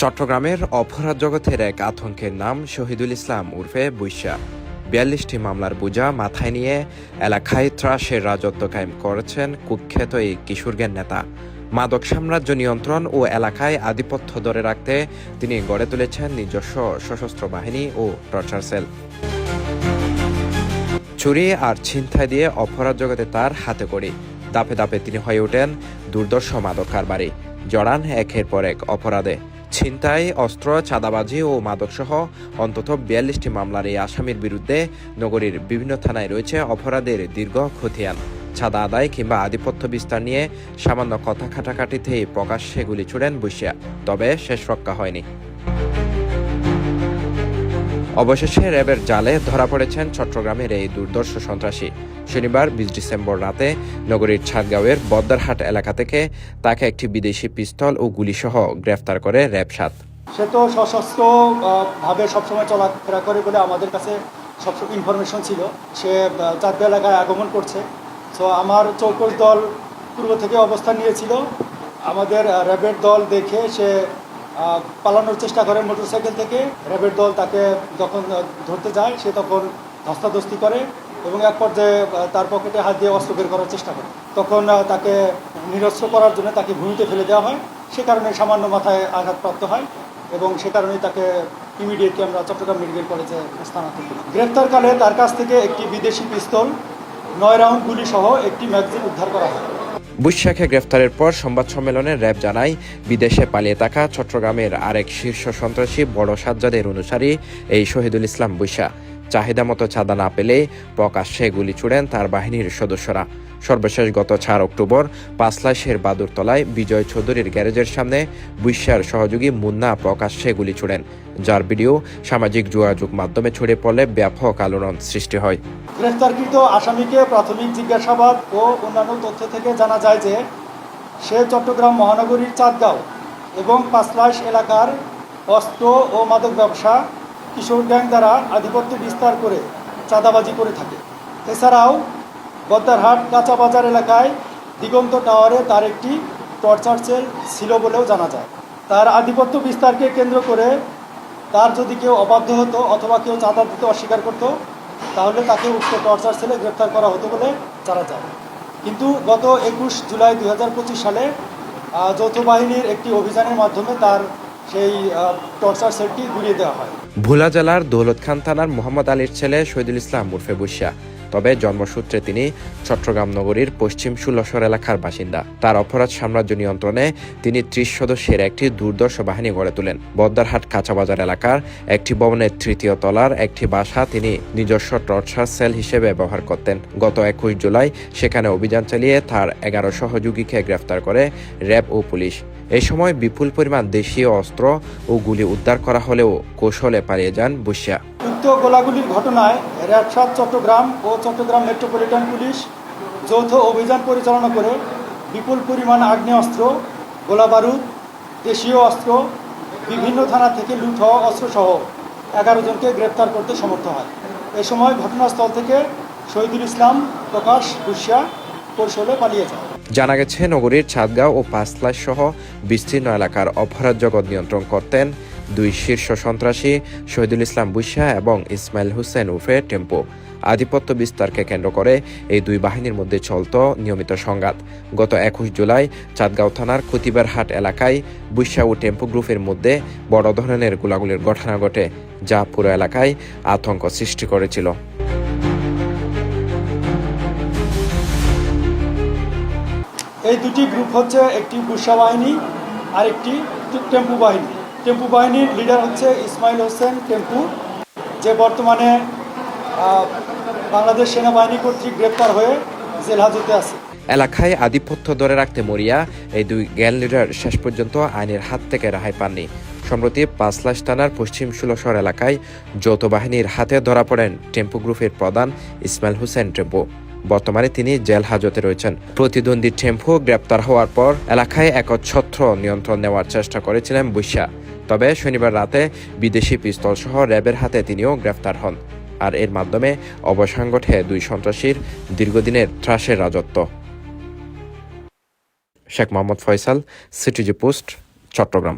চট্টগ্রামের অপরাধ জগতের এক আতঙ্কের নাম শহীদুল ইসলাম উর্ফে বুইসা। ৪২টি মামলার বোঝা মাথায় নিয়ে এলাকায় ত্রাসের রাজত্ব কায়েম করেছেন কুখ্যাত এই কিশোরগঞ্জ নেতা। মাদক সাম্রাজ্য নিয়ন্ত্রণ ও এলাকায় আধিপত্য ধরে রাখতে তিনি গড়ে তুলেছেন নিজস্ব সশস্ত্র বাহিনী ও টর্চার সেল। চুরি আর ছিনতাই দিয়ে অপরাধ জগতে তার হাতে কড়ি। দাপে দাপে তিনি হয়ে ওঠেন দুর্দর্শ মাদক কারবারি। জড়ান একের পর এক অপরাধে। ছিনতাই, অস্ত্র, চাঁদাবাজি ও মাদকসহ অন্তত ৪২টি মামলার এই আসামির বিরুদ্ধে নগরীর বিভিন্ন থানায় রয়েছে অপরাধের দীর্ঘ খতিয়ান। চাঁদা আদায় কিংবা আধিপত্য বিস্তার নিয়ে সামান্য কথা কাটাকাটিতেই প্রকাশ্যে গুলি ছুড়েন বুইসা। তবে শেষ রক্ষা হয়নি। অবশেষে র্যাবের জালে ধরা পড়েছেন চট্টগ্রামের এই দুর্ধর্ষ সন্ত্রাসী। শনিবার ২০ ডিসেম্বর রাতে নগরীর ছাদগাঁওয়ের বদ্দারহাট এলাকা থেকে তাকে একটি বিদেশি পিস্তল ও গুলিসহ গ্রেফতার করে র্যাব ৭। সে তো সশস্ত্র ভাবে সবসময় চলাফেরা করে বলে আমাদের কাছে সবসময় ইনফরমেশন ছিল। সে চাঁদগাঁও এলাকায় আগমন করছে। সো আমার চৌকস দল পূর্ব থেকে অবস্থান নিয়েছিল। আমাদের র্যাবের দল দেখে সে পালানোর চেষ্টা করে মোটরসাইকেল থেকে। র্যাবের দল তাকে যখন ধরতে যায় সে তখন ধস্তাধস্তি করে এবং এক পর্যায়ে তার পকেটে হাত দিয়ে অস্ত্র বের করার চেষ্টা করে। তখন তাকে নিরস্ত্র করার জন্য তাকে ভূমিতে ফেলে দেওয়া হয়। সে কারণে সামান্য মাথায় আঘাতপ্রাপ্ত হয় এবং সে কারণেই তাকে ইমিডিয়েটলি আমরা চট্টগ্রাম মেডিকেল কলেজে স্থানান্তর করি। গ্রেফতারকালে তার কাছ থেকে একটি বিদেশি পিস্তল, ৯ রাউন্ড গুলি সহ একটি ম্যাগাজিন উদ্ধার করা হয়। বুইসাকে গ্রেফতারের পর সংবাদ সম্মেলনে র্যাব জানায়, বিদেশে পালিয়ে থাকা চট্টগ্রামের আরেক শীর্ষ সন্ত্রাসী বড় সাজ্জাদের অনুসারী এই শহীদুল ইসলাম বুইসা চাহিদা মতো চাঁদা না পেলে প্রকাশ্যে গুলি ছুড়েন তার বাহিনীর সদস্যরা। সর্বশেষ গত ৪ অক্টোবর পাঁচলাইশের বাদুরতলায় বিজয় চৌধুরীর গ্যারেজের সামনে বুইসার সহযোগী মুন্না প্রকাশ্যে গুলি ছুড়েন, যার ভিডিও সামাজিক যোগাযোগ মাধ্যমে ছড়িয়ে পড়লে ব্যাপক আলোড়ন সৃষ্টি হয়। গ্রেফতারকৃত আসামিকে প্রাথমিক জিজ্ঞাসাবাদ ও অন্যান্য তথ্য থেকে জানা যায় যে সে চট্টগ্রাম মহানগরীর চাঁদগাঁও এবং পাঁচলাইশ এলাকার অস্ত্র ও মাদক ব্যবসা কিশোর গ্যাং দ্বারা আধিপত্য বিস্তার করে চাঁদাবাজি করে থাকে। এছাড়াও বদ্দারহাট কাঁচা বাজার এলাকায় দিগন্ত টাওয়ারে তার একটি টর্চার সেল ছিল বলেও জানা যায়। তার আধিপত্য বিস্তারকে কেন্দ্র করে তার যদি কেউ অবাধ্য হতো অথবা কেউ চাঁদা দিতে অস্বীকার করত, তাহলে তাকে উক্ত টর্চার সেলে গ্রেফতার করা হতো বলে জানা যায়। কিন্তু গত ২১ জুলাই ২০২৫ সালে যৌথ বাহিনীর একটি অভিযানের মাধ্যমে তার সেই টর্চার সেলটি গুড়িয়ে দেওয়া হয়। ভোলা জেলার দৌলত খান থানার মোহাম্মদ আলীর ছেলে শহীদুল ইসলাম উর্ফে বুইসা। তবে জন্মসূত্রে তিনি চট্টগ্রাম নগরীর পশ্চিম ষোলশহর এলাকার বাসিন্দা। তার অপরাধ সাম্রাজ্য নিয়ন্ত্রণে তিনি ৩০ সদস্যের একটি দুর্ধর্ষ বাহিনী গড়ে তোলেন। বদ্দারহাট কাঁচাবাজার এলাকার একটি ভবনের ৩য় তলার একটি বাসা তিনি নিজস্ব টর্চার সেল হিসেবে ব্যবহার করতেন। গত ২১ জুলাই সেখানে অভিযান চালিয়ে তার ১১ সহযোগীকে গ্রেফতার করে র্যাব ও পুলিশ। এই সময় বিপুল পরিমাণ দেশীয় অস্ত্র ও গুলি উদ্ধার করা হলেও কৌশলে পালিয়ে যান বুইসা। উক্ত গোলাগুলির ঘটনায় র্যাব ৭ চট্টগ্রাম ও চট্টগ্রাম মেট্রোপলিটন পুলিশ যৌথ অভিযান পরিচালনা করে বিপুল পরিমাণ আগ্নেয়াস্ত্র, গোলাবারুদ, দেশীয় অস্ত্র, বিভিন্ন থানা থেকে লুট হওয়া অস্ত্রসহ ১১ জনকে গ্রেপ্তার করতে সমর্থ হয়। এ সময় ঘটনাস্থল থেকে শহীদুল ইসলাম প্রকাশ বুইসা কৌশলে পালিয়ে যায়। জানা গেছে, নগরীর ছাদগাঁও ও পাঁচলাইশ সহ বিস্তীর্ণ এলাকার অপরাধ জগৎ নিয়ন্ত্রণ করতেন দুই শীর্ষ সন্ত্রাসী শহীদুল ইসলাম বুইসা এবং ইসমাইল হোসেন উর্ফে টেম্পো। আধিপত্য বিস্তারকে কেন্দ্র করে এই দুই বাহিনীর মধ্যে চলত নিয়মিত সংঘাত। গত ২১ জুলাই চাঁদগাঁও থানার খতিবারহাট এলাকায় বুইসা ও টেম্পো গ্রুপের মধ্যে বড় ধরনের গোলাগুলির ঘটনা ঘটে, যা পুরো এলাকায় আতঙ্ক সৃষ্টি করেছিল। এই দুটি গ্রুপ হচ্ছে একটি বুইসা বাহিনী আর একটি টেম্পু বাহিনী। টেম্পু বাহিনীর লিডার হচ্ছে ইসমাইল হোসেন টেম্পু, যে বর্তমানে বাংলাদেশ সেনাবাহিনী কর্তৃক গ্রেপ্তার হয়ে জেল হাজতে আছে। এলাকায় আধিপত্য ধরে রাখতে মরিয়া এই দুই গ্যাং লিডার শেষ পর্যন্ত আইনের হাত থেকে রেহাই পাননি। সম্প্রতি পাঁচলাইশ থানার পশ্চিম ষোলশহর এলাকায় যৌথ বাহিনীর হাতে ধরা পড়েন টেম্পু গ্রুপের প্রধান ইসমাইল হোসেন টেম্পু। বর্তমানে তিনি জেল হাজতে রয়েছেন। প্রতিদ্বন্দ্বী টেম্পু গ্রেপ্তার হওয়ার পর এলাকায় একচ্ছত্র নিয়ন্ত্রণ নেওয়ার চেষ্টা করেছিলেন বুইসা। তবে শনিবার রাতে বিদেশি পিস্তল সহ র্যাবের হাতে তিনিও গ্রেফতার হন। আর এর মাধ্যমে অবসান ঘটে দুই সন্ত্রাসীর দীর্ঘদিনের ত্রাসের রাজত্ব। Sheikh Mohammad Faisal, CTG post, Chittagong.